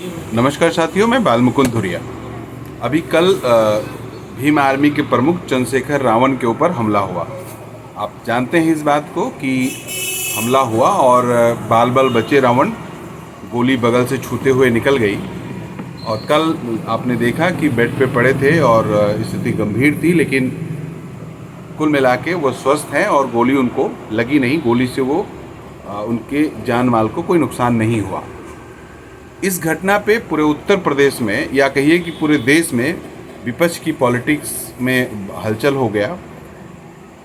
नमस्कार साथियों, मैं बालमुकुंद धुरिया। अभी कल भीम आर्मी के प्रमुख चंद्रशेखर रावण के ऊपर हमला हुआ। आप जानते हैं इस बात को कि हमला हुआ और बाल बाल बचे रावण, गोली बगल से छूते हुए निकल गई। और कल आपने देखा कि बेड पे पड़े थे और स्थिति गंभीर थी, लेकिन कुल मिला के वो स्वस्थ हैं और गोली उनको लगी नहीं। गोली से वो उनके जान माल को कोई नुकसान नहीं हुआ। इस घटना पे पूरे उत्तर प्रदेश में, या कहिए कि पूरे देश में, विपक्ष की पॉलिटिक्स में हलचल हो गया।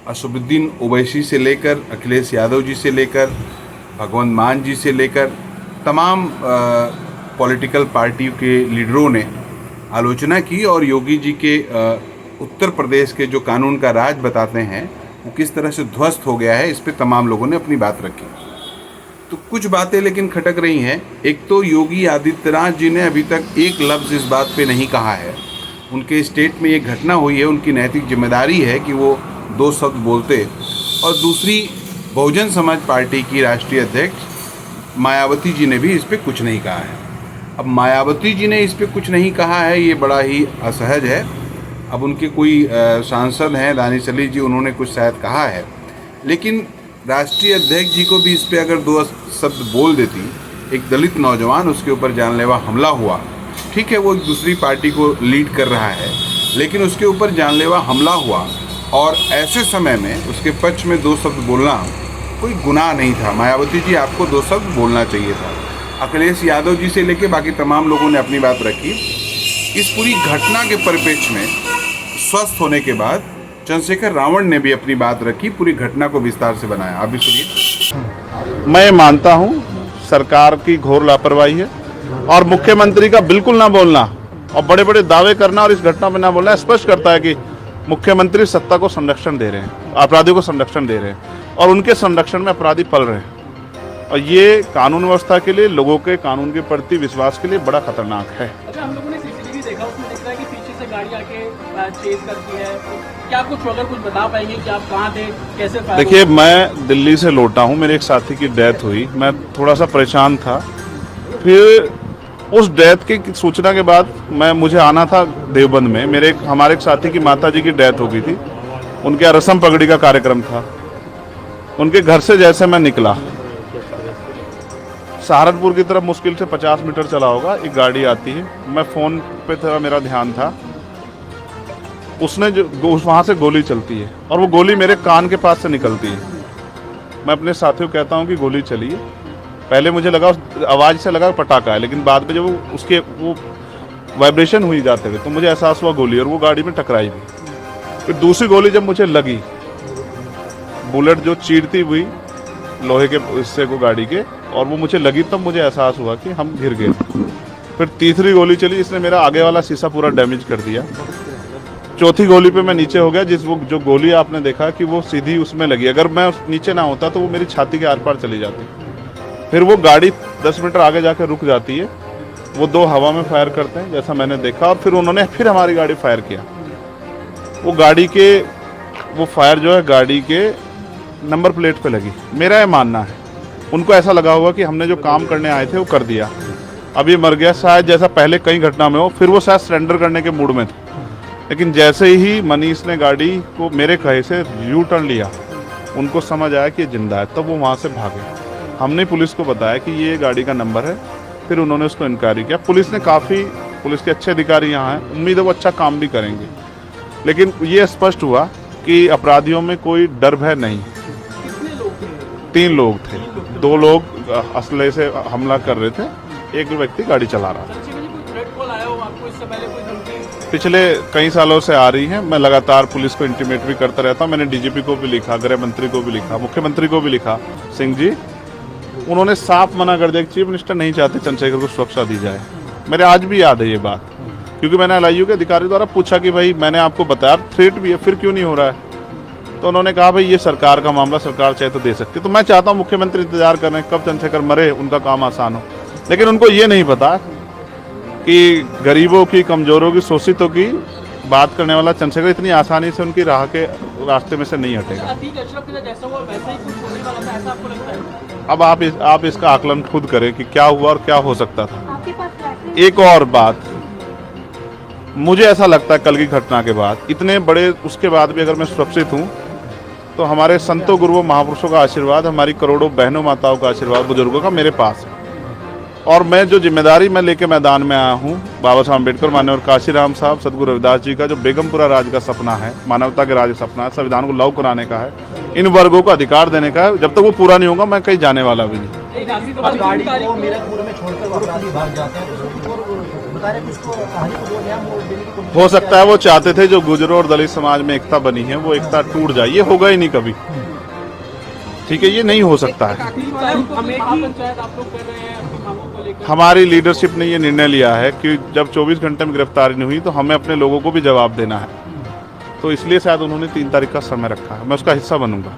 असदुद्दीन ओवैसी से लेकर अखिलेश यादव जी से लेकर भगवंत मान जी से लेकर तमाम पॉलिटिकल पार्टियों के लीडरों ने आलोचना की और योगी जी के उत्तर प्रदेश के जो कानून का राज बताते हैं वो किस तरह से ध्वस्त हो गया है, इस पे तमाम लोगों ने अपनी बात रखी। तो कुछ बातें लेकिन खटक रही हैं। एक तो योगी आदित्यनाथ जी ने अभी तक एक लफ्ज़ इस बात पे नहीं कहा है। उनके स्टेट में ये घटना हुई है, उनकी नैतिक जिम्मेदारी है कि वो दो शब्द बोलते। और दूसरी, बहुजन समाज पार्टी की राष्ट्रीय अध्यक्ष मायावती जी ने भी इस पर कुछ नहीं कहा है। अब मायावती जी ने इस पर कुछ नहीं कहा है, ये बड़ा ही असहज है। अब उनके कोई सांसद हैं दानिश अली जी, उन्होंने कुछ शायद कहा है, लेकिन राष्ट्रीय अध्यक्ष जी को भी इस पे अगर दो शब्द बोल देती। एक दलित नौजवान, उसके ऊपर जानलेवा हमला हुआ, ठीक है वो एक दूसरी पार्टी को लीड कर रहा है, लेकिन उसके ऊपर जानलेवा हमला हुआ और ऐसे समय में उसके पक्ष में दो शब्द बोलना कोई गुनाह नहीं था। मायावती जी, आपको दो शब्द बोलना चाहिए था। अखिलेश यादव जी से लेके बाकी तमाम लोगों ने अपनी बात रखी। इस पूरी घटना के परिप्रेक्ष्य में स्वस्थ होने के बाद चंद्रशेखर रावण ने भी अपनी बात रखी, पूरी घटना को विस्तार से बनाया। आप भी सुनिए। मैं मानता हूं सरकार की घोर लापरवाही है और मुख्यमंत्री का बिल्कुल ना बोलना और बड़े बड़े दावे करना और इस घटना में ना बोलना स्पष्ट करता है कि मुख्यमंत्री सत्ता को संरक्षण दे रहे हैं, अपराधियों को संरक्षण दे रहे हैं और उनके संरक्षण में अपराधी पल रहे हैं। और ये कानून व्यवस्था के लिए, लोगों के कानून के प्रति विश्वास के लिए बड़ा खतरनाक है। अच्छा, हम लोगों ने सीसीटीवी देखा, उसमें दिख रहा है कि पीछे से गाड़ी आके चेज करती है। क्या कुछ अगर कुछ बता पाएंगे कि आप कहाँ थे, कैसे? देखिए, मैं दिल्ली से लौटा हूँ, मेरे एक साथी की डेथ हुई, मैं थोड़ा सा परेशान था। फिर उस डेथ की सूचना के बाद मुझे आना था देवबंद में। हमारे एक साथी की माता जी की डेथ हो गई थी, उनके यहाँ रस्म पगड़ी का कार्यक्रम था। उनके घर से जैसे मैं निकला, सहारनपुर की तरफ मुश्किल से 50 मीटर चला होगा, एक गाड़ी आती है। मैं फ़ोन पे था, मेरा ध्यान था, उसने जो वहाँ से गोली चलती है और वो गोली मेरे कान के पास से निकलती है। मैं अपने साथियों को कहता हूँ कि गोली चली है। पहले मुझे लगा, उस आवाज़ से लगा पटाखा है, लेकिन बाद में जब वो वाइब्रेशन हुई जाते हुए तो मुझे एहसास हुआ गोली, और वो गाड़ी में टकराई भी। फिर दूसरी गोली जब मुझे लगी, बुलेट जो चीरती हुई लोहे के हिस्से को गाड़ी के, और वो मुझे लगी, तब मुझे एहसास हुआ कि हम गिर गए। फिर तीसरी गोली चली, इसने मेरा आगे वाला शीशा पूरा डैमेज कर दिया। चौथी गोली पे मैं नीचे हो गया, जो गोली आपने देखा कि वो सीधी उसमें लगी। अगर मैं नीचे ना होता तो वो मेरी छाती के आर पार चली जाती। फिर वो गाड़ी 10 मीटर आगे जाकर रुक जाती है। वो दो हवा में फायर करते हैं जैसा मैंने देखा, और फिर उन्होंने फिर हमारी गाड़ी फायर किया। वो फायर जो है गाड़ी के नंबर प्लेट पे लगी। मेरा ये मानना है, उनको ऐसा लगा होगा कि हमने जो काम करने आए थे वो कर दिया, अब ये मर गया शायद, जैसा पहले कई घटना में हो। फिर वो शायद सरेंडर करने के मूड में थे, लेकिन जैसे ही मनीष ने गाड़ी को मेरे कहे से यू टर्न लिया, उनको समझ आया कि ये जिंदा है, तब वो वहाँ से भागे। हमने पुलिस को बताया कि ये गाड़ी का नंबर है, फिर उन्होंने उसको इंक्वायरी किया। पुलिस के अच्छे अधिकारी यहाँ हैं, उम्मीद है वो अच्छा काम भी करेंगे। लेकिन ये स्पष्ट हुआ कि अपराधियों में कोई डर भय नहीं। 3 लोग थे, 2 लोग असले से हमला कर रहे थे, एक व्यक्ति गाड़ी चला रहा था। पिछले कई सालों से आ रही है, मैं लगातार पुलिस को इंटीमेट भी करता रहता हूँ। मैंने डीजीपी को भी लिखा, गृह मंत्री को भी लिखा, मुख्यमंत्री को भी लिखा। सिंह जी, उन्होंने साफ मना कर दिया कि चीफ मिनिस्टर नहीं चाहते चंद्रशेखर को सुरक्षा दी जाए। मेरे आज भी याद है ये बात, क्योंकि मैंने LIU के अधिकारी द्वारा पूछा कि भाई मैंने आपको बताया थ्रेट भी है, फिर क्यों नहीं हो रहा है? तो उन्होंने कहा भाई ये सरकार का मामला, सरकार चाहे तो दे सकती। तो मैं चाहता हूँ मुख्यमंत्री इंतजार कर रहे हैं कब चंद्रशेखर मरे, उनका काम आसान हो। लेकिन उनको ये नहीं पता कि गरीबों की, कमजोरों की, शोषितों की बात करने वाला चंद्रशेखर इतनी आसानी से उनकी रास्ते में से नहीं हटेगा। अब आप इसका आकलन खुद करें कि क्या हुआ और क्या हो सकता था। आपके पास एक और बात, मुझे ऐसा लगता है कल की घटना के बाद, इतने बड़े उसके बाद भी अगर मैं सुरक्षित हूँ तो हमारे संतों गुरुओं महापुरुषों का आशीर्वाद, हमारी करोड़ों बहनों माताओं का आशीर्वाद, बुजुर्गों का मेरे पास है। और मैं जो जिम्मेदारी मैं लेके मैदान में आया हूँ, बाबा साहब अम्बेडकर माननीय काशीराम साहब, सदगुरु रविदास जी का जो बेगमपुरा राज का सपना है, मानवता के राज का सपना है, संविधान को लागू कराने का है, इन वर्गों को अधिकार देने का है, जब तक वो पूरा नहीं होगा मैं कहीं जाने वाला भी नहीं। गाड़ी को मीरपुर में छोड़कर वो अपराधी भाग जाते हैं, बता रहे कुछ को हो सकता है वो चाहते थे जो गुजरों और दलित समाज में एकता बनी है वो एकता टूट जाए, ये होगा ही नहीं कभी। ठीक है, ये नहीं हो सकता है। महापंचायत आप लोग कर रहे हैं अपनी मांगों को लेकर। हमारी लीडरशिप ने ये निर्णय लिया है कि जब 24 घंटे में गिरफ्तारी नहीं हुई तो हमें अपने लोगों को भी जवाब देना है, तो इसलिए शायद उन्होंने 3 तारीख का समय रखा है, मैं उसका हिस्सा बनूंगा।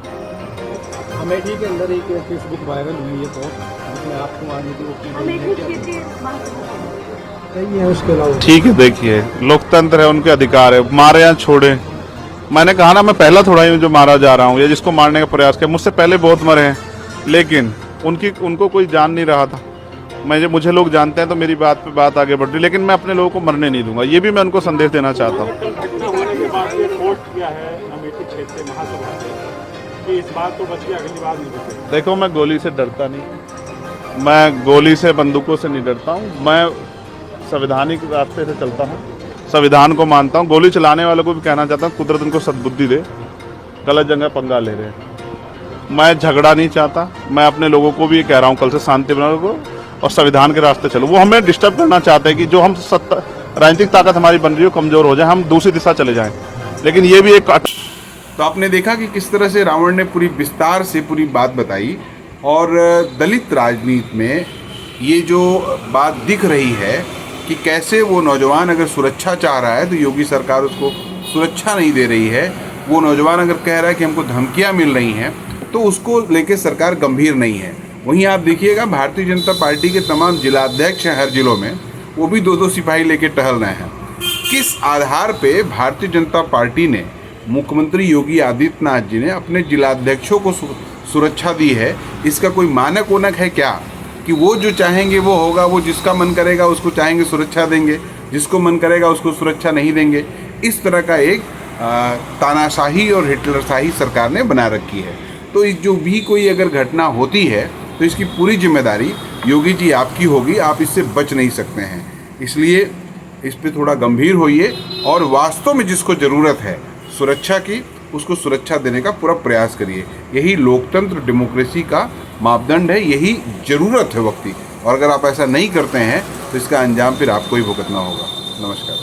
अमेठी के अंदर एक फेसबुक वायरल हुई है पोस्ट जिसमें आपको मारने की वो सही है, उसके अलावा ठीक है, देखिए लोकतंत्र है, उनके अधिकार है, मारे या छोड़े। मैंने कहा ना, मैं पहला थोड़ा ही जो मारा जा रहा हूँ या जिसको मारने का प्रयास किया, मुझसे पहले बहुत मरे हैं, लेकिन उनको कोई जान नहीं रहा था। मुझे लोग जानते हैं तो मेरी बात पे बात आगे बढ़ रही, लेकिन मैं अपने लोगों को मरने नहीं दूंगा, ये भी मैं उनको संदेश देना चाहता हूँ। घटना होने के बाद ये पोस्ट किया है अमेठी क्षेत्र महासभा से कि इस बात को बच के अगली बार नहीं बचे। देखो, मैं गोली से डरता नहीं, मैं गोली से बंदूकों से नहीं डरता हूँ, मैं संवैधानिक रास्ते से चलता हूँ, संविधान को मानता हूँ। गोली चलाने वालों को भी कहना चाहता हूँ, कुदरत उनको सद्बुद्धि दे, गलत जगह पंगा ले रहे हैं। मैं झगड़ा नहीं चाहता, मैं अपने लोगों को भी ये कह रहा हूँ कल से शांति बनाओ और संविधान के रास्ते चलो। वो हमें डिस्टर्ब करना चाहते हैं कि जो हम राजनीतिक ताकत हमारी बन रही हो कमजोर हो जाए, हम दूसरी दिशा चले जाएं, लेकिन ये भी एक। तो आपने देखा कि किस तरह से रावण ने पूरी विस्तार से पूरी बात बताई, और दलित राजनीति में ये जो बात दिख रही है कि कैसे वो नौजवान अगर सुरक्षा चाह रहा है तो योगी सरकार उसको सुरक्षा नहीं दे रही है। वो नौजवान अगर कह रहा है कि हमको धमकियां मिल रही हैं तो उसको लेके सरकार गंभीर नहीं है। वहीं आप देखिएगा भारतीय जनता पार्टी के तमाम जिलाध्यक्ष हैं हर जिलों में, वो भी 2-2 सिपाही लेके टहल रहे हैं। किस आधार पे भारतीय जनता पार्टी ने, मुख्यमंत्री योगी आदित्यनाथ जी ने अपने जिलाध्यक्षों को सुरक्षा दी है? इसका कोई मानक ओनक है क्या कि वो जो चाहेंगे वो होगा? वो जिसका मन करेगा उसको चाहेंगे सुरक्षा देंगे, जिसको मन करेगा उसको सुरक्षा नहीं देंगे। इस तरह का एक तानाशाही और हिटलरशाही सरकार ने बना रखी है। तो जो भी कोई अगर घटना होती है तो इसकी पूरी जिम्मेदारी योगी जी आपकी होगी, आप इससे बच नहीं सकते हैं। इसलिए इस पे थोड़ा गंभीर होइए और वास्तव में जिसको ज़रूरत है सुरक्षा की, उसको सुरक्षा देने का पूरा प्रयास करिए। यही लोकतंत्र डेमोक्रेसी का मापदंड है, यही ज़रूरत है वक्त की। और अगर आप ऐसा नहीं करते हैं तो इसका अंजाम फिर आपको ही भुगतना होगा। नमस्कार।